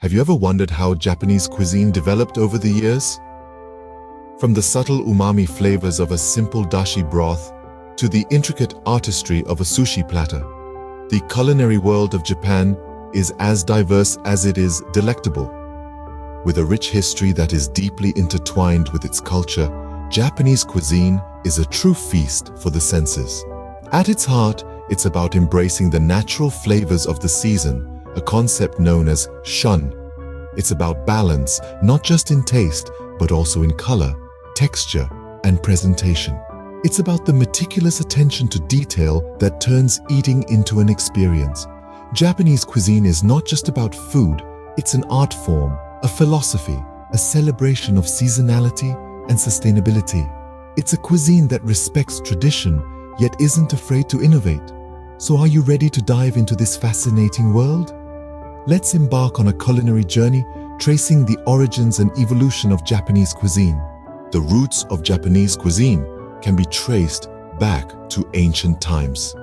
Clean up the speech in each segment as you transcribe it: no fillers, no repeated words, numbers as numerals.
Have you ever wondered how Japanese cuisine developed over the years? From the subtle umami flavors of a simple dashi broth to the intricate artistry of a sushi platter, the culinary world of Japan is as diverse as it is delectable. With a rich history that is deeply intertwined with its culture, Japanese cuisine is a true feast for the senses. At its heart, it's about embracing the natural flavors of the season, a concept known as shun. It's about balance, not just in taste, but also in color, texture, and presentation. It's about the meticulous attention to detail that turns eating into an experience. Japanese cuisine is not just about food, it's an art form, a philosophy, a celebration of seasonality and sustainability. It's a cuisine that respects tradition, yet isn't afraid to innovate. So are you ready to dive into this fascinating world? Let's embark on a culinary journey tracing the origins and evolution of Japanese cuisine. The roots of Japanese cuisine can be traced back to ancient times.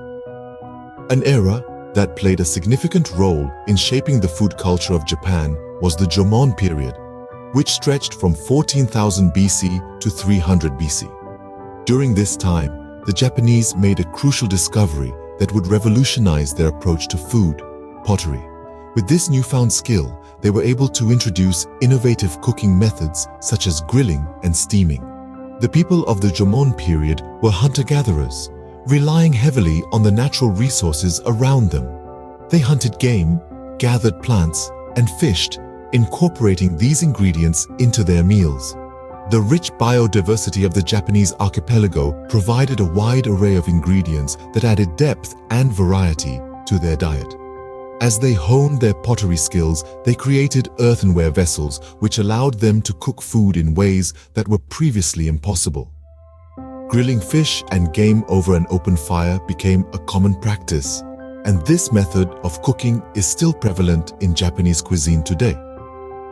An era that played a significant role in shaping the food culture of Japan was the Jomon period, which stretched from 14,000 BC to 300 BC. During this time, the Japanese made a crucial discovery that would revolutionize their approach to food: pottery. With this newfound skill, they were able to introduce innovative cooking methods such as grilling and steaming. The people of the Jomon period were hunter-gatherers, relying heavily on the natural resources around them. They hunted game, gathered plants, and fished, incorporating these ingredients into their meals. The rich biodiversity of the Japanese archipelago provided a wide array of ingredients that added depth and variety to their diet. As they honed their pottery skills, they created earthenware vessels which allowed them to cook food in ways that were previously impossible. Grilling fish and game over an open fire became a common practice, and this method of cooking is still prevalent in Japanese cuisine today.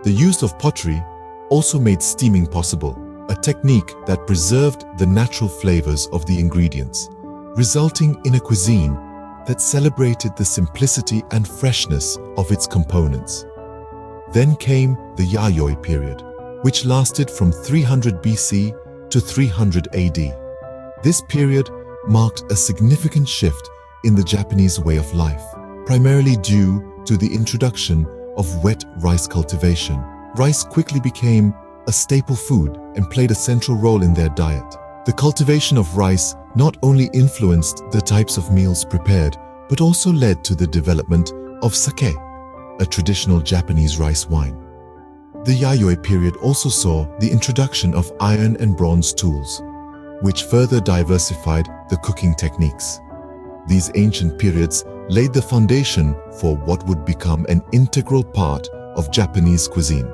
The use of pottery also made steaming possible, a technique that preserved the natural flavors of the ingredients, resulting in a cuisine that celebrated the simplicity and freshness of its components. Then came the Yayoi period, which lasted from 300 BC to 300 AD. This period marked a significant shift in the Japanese way of life, primarily due to the introduction of wet rice cultivation. Rice quickly became a staple food and played a central role in their diet. The cultivation of rice not only influenced the types of meals prepared, but also led to the development of sake, a traditional Japanese rice wine. The Yayoi period also saw the introduction of iron and bronze tools, which further diversified the cooking techniques. These ancient periods laid the foundation for what would become an integral part of Japanese cuisine.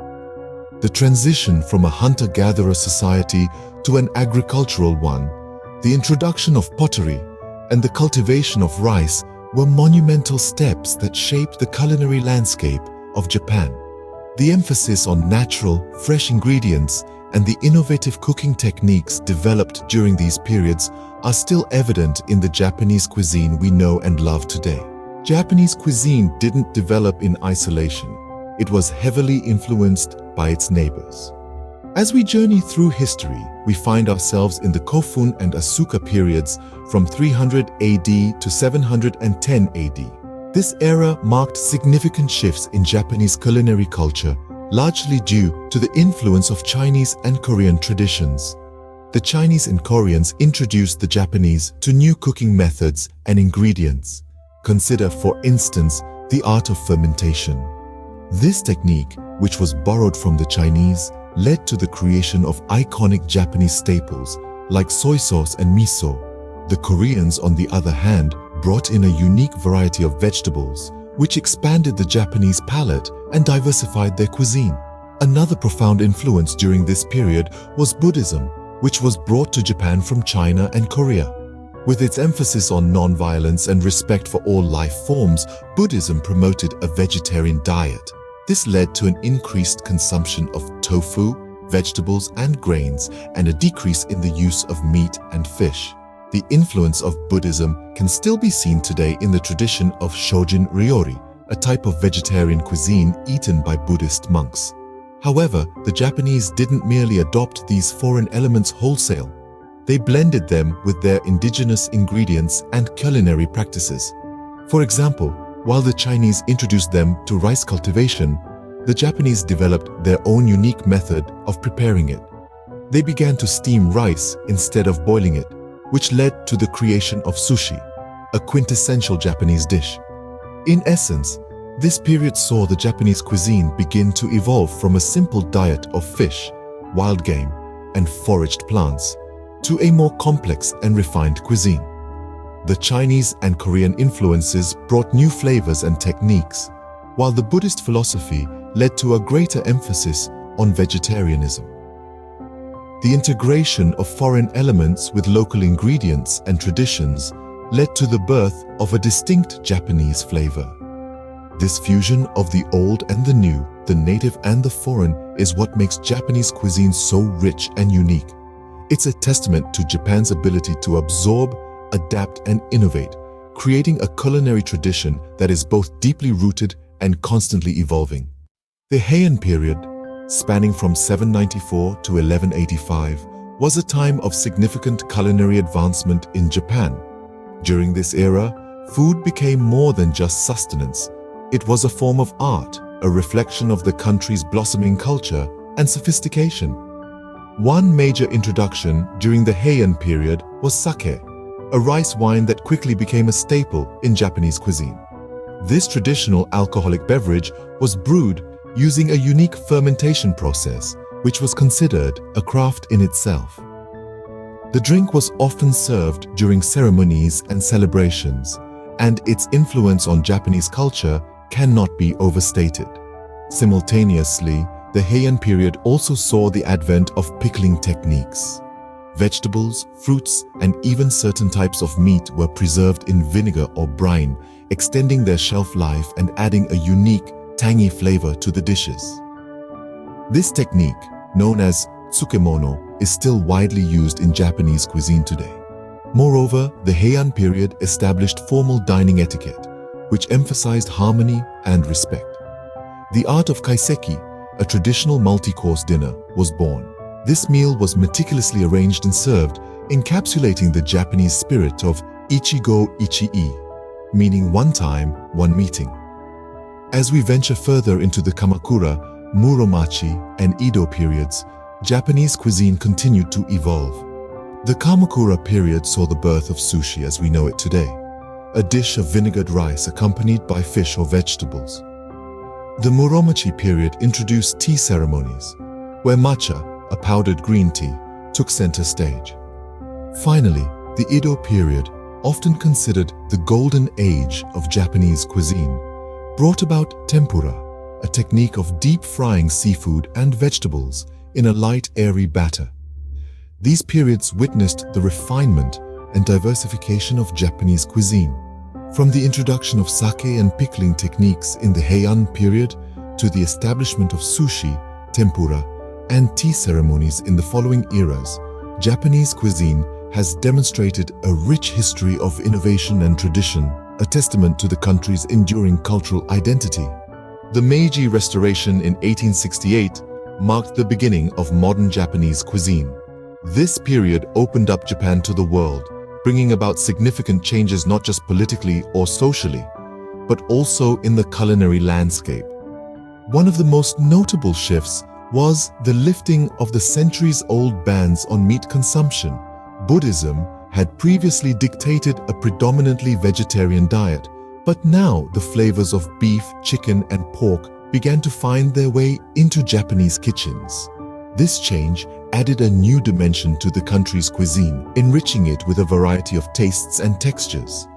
The transition from a hunter-gatherer society to an agricultural one, the introduction of pottery, and the cultivation of rice were monumental steps that shaped the culinary landscape of Japan. The emphasis on natural, fresh ingredients and the innovative cooking techniques developed during these periods are still evident in the Japanese cuisine we know and love today. Japanese cuisine didn't develop in isolation. It was heavily influenced by its neighbors. As we journey through history, we find ourselves in the Kofun and Asuka periods from 300 AD to 710 AD. This era marked significant shifts in Japanese culinary culture, largely due to the influence of Chinese and Korean traditions. The Chinese and Koreans introduced the Japanese to new cooking methods and ingredients. Consider, for instance, the art of fermentation. This technique, which was borrowed from the Chinese, led to the creation of iconic Japanese staples like soy sauce and miso. The Koreans, on the other hand, brought in a unique variety of vegetables, which expanded the Japanese palate and diversified their cuisine. Another profound influence during this period was Buddhism, which was brought to Japan from China and Korea. With its emphasis on non-violence and respect for all life forms, Buddhism promoted a vegetarian diet. This led to an increased consumption of tofu, vegetables, and grains, and a decrease in the use of meat and fish. The influence of Buddhism can still be seen today in the tradition of Shojin Ryori, a type of vegetarian cuisine eaten by Buddhist monks. However, the Japanese didn't merely adopt these foreign elements wholesale. They blended them with their indigenous ingredients and culinary practices. For example, while the Chinese introduced them to rice cultivation, the Japanese developed their own unique method of preparing it. They began to steam rice instead of boiling it, which led to the creation of sushi, a quintessential Japanese dish. In essence, this period saw the Japanese cuisine begin to evolve from a simple diet of fish, wild game, and foraged plants to a more complex and refined cuisine. The Chinese and Korean influences brought new flavors and techniques, while the Buddhist philosophy led to a greater emphasis on vegetarianism. The integration of foreign elements with local ingredients and traditions led to the birth of a distinct Japanese flavor. This fusion of the old and the new, the native and the foreign, is what makes Japanese cuisine so rich and unique. It's a testament to Japan's ability to absorb, adapt, and innovate, creating a culinary tradition that is both deeply rooted and constantly evolving. The Heian period, spanning from 794 to 1185, was a time of significant culinary advancement in Japan. During this era, food became more than just sustenance. It was a form of art, a reflection of the country's blossoming culture and sophistication. One major introduction during the Heian period was sake, a rice wine that quickly became a staple in Japanese cuisine. This traditional alcoholic beverage was brewed using a unique fermentation process, which was considered a craft in itself. The drink was often served during ceremonies and celebrations, and its influence on Japanese culture cannot be overstated. Simultaneously, the Heian period also saw the advent of pickling techniques. Vegetables, fruits, and even certain types of meat were preserved in vinegar or brine, extending their shelf life and adding a unique, tangy flavor to the dishes. This technique, known as tsukemono, is still widely used in Japanese cuisine today. Moreover, the Heian period established formal dining etiquette, which emphasized harmony and respect. The art of kaiseki, a traditional multi-course dinner, was born. This meal was meticulously arranged and served, encapsulating the Japanese spirit of ichigo ichi-ii, meaning one time, one meeting. As we venture further into the Kamakura, Muromachi, and Edo periods, Japanese cuisine continued to evolve. The Kamakura period saw the birth of sushi as we know it today, a dish of vinegared rice accompanied by fish or vegetables. The Muromachi period introduced tea ceremonies, where matcha, a powdered green tea, took center stage. Finally, the Edo period, often considered the golden age of Japanese cuisine, brought about tempura, a technique of deep frying seafood and vegetables in a light, airy batter. These periods witnessed the refinement and diversification of Japanese cuisine. From the introduction of sake and pickling techniques in the Heian period to the establishment of sushi, tempura, and tea ceremonies in the following eras, Japanese cuisine has demonstrated a rich history of innovation and tradition, a testament to the country's enduring cultural identity. The Meiji Restoration in 1868 marked the beginning of modern Japanese cuisine. This period opened up Japan to the world, bringing about significant changes not just politically or socially, but also in the culinary landscape. One of the most notable shifts was the lifting of the centuries-old bans on meat consumption. Buddhism had previously dictated a predominantly vegetarian diet, but now the flavors of beef, chicken, and pork began to find their way into Japanese kitchens. This change added a new dimension to the country's cuisine, enriching it with a variety of tastes and textures.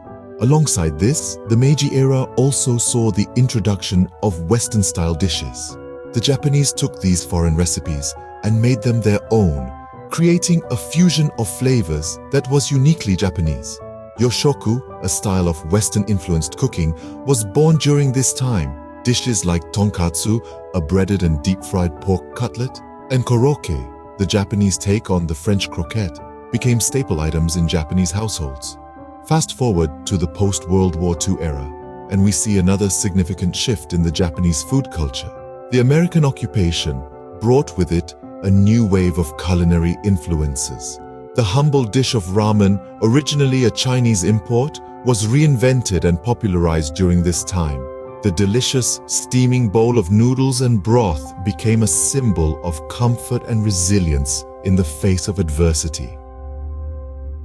Alongside this, the Meiji era also saw the introduction of Western-style dishes. The Japanese took these foreign recipes and made them their own, creating a fusion of flavors that was uniquely Japanese. Yoshoku, a style of Western-influenced cooking, was born during this time. Dishes like tonkatsu, a breaded and deep-fried pork cutlet, and korokke, the Japanese take on the French croquette, became staple items in Japanese households. Fast forward to the post-World War II era, and we see another significant shift in the Japanese food culture. The American occupation brought with it a new wave of culinary influences. The humble dish of ramen, originally a Chinese import, was reinvented and popularized during this time. The delicious, steaming bowl of noodles and broth became a symbol of comfort and resilience in the face of adversity.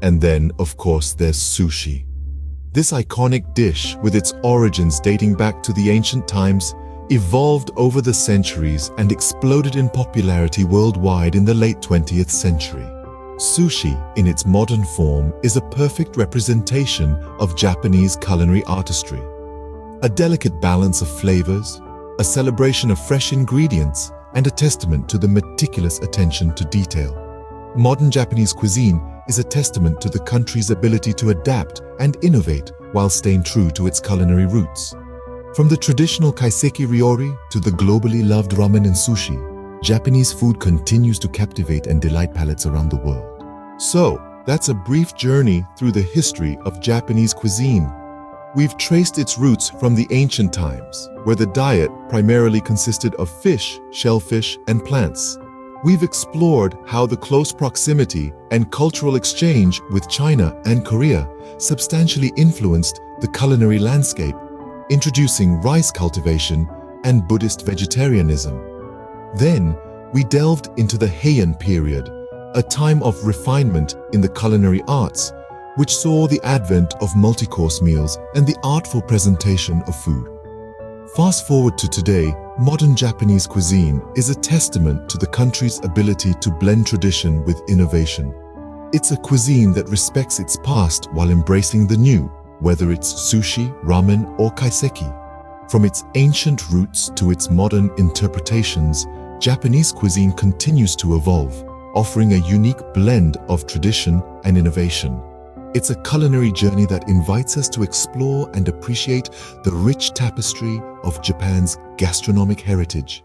And then, of course, there's sushi. This iconic dish, with its origins dating back to the ancient times, evolved over the centuries and exploded in popularity worldwide in the late 20th century. Sushi, in its modern form, is a perfect representation of Japanese culinary artistry. A delicate balance of flavors, a celebration of fresh ingredients, and a testament to the meticulous attention to detail. Modern Japanese cuisine is a testament to the country's ability to adapt and innovate while staying true to its culinary roots. From the traditional kaiseki ryori to the globally loved ramen and sushi, Japanese food continues to captivate and delight palates around the world. So, that's a brief journey through the history of Japanese cuisine. We've traced its roots from the ancient times, where the diet primarily consisted of fish, shellfish, and plants. We've explored how the close proximity and cultural exchange with China and Korea substantially influenced the culinary landscape, introducing rice cultivation and Buddhist vegetarianism. Then, we delved into the Heian period, a time of refinement in the culinary arts, which saw the advent of multi-course meals and the artful presentation of food. Fast forward to today, modern Japanese cuisine is a testament to the country's ability to blend tradition with innovation. It's a cuisine that respects its past while embracing the new, whether it's sushi, ramen, or kaiseki. From its ancient roots to its modern interpretations, Japanese cuisine continues to evolve, offering a unique blend of tradition and innovation. It's a culinary journey that invites us to explore and appreciate the rich tapestry of Japan's gastronomic heritage.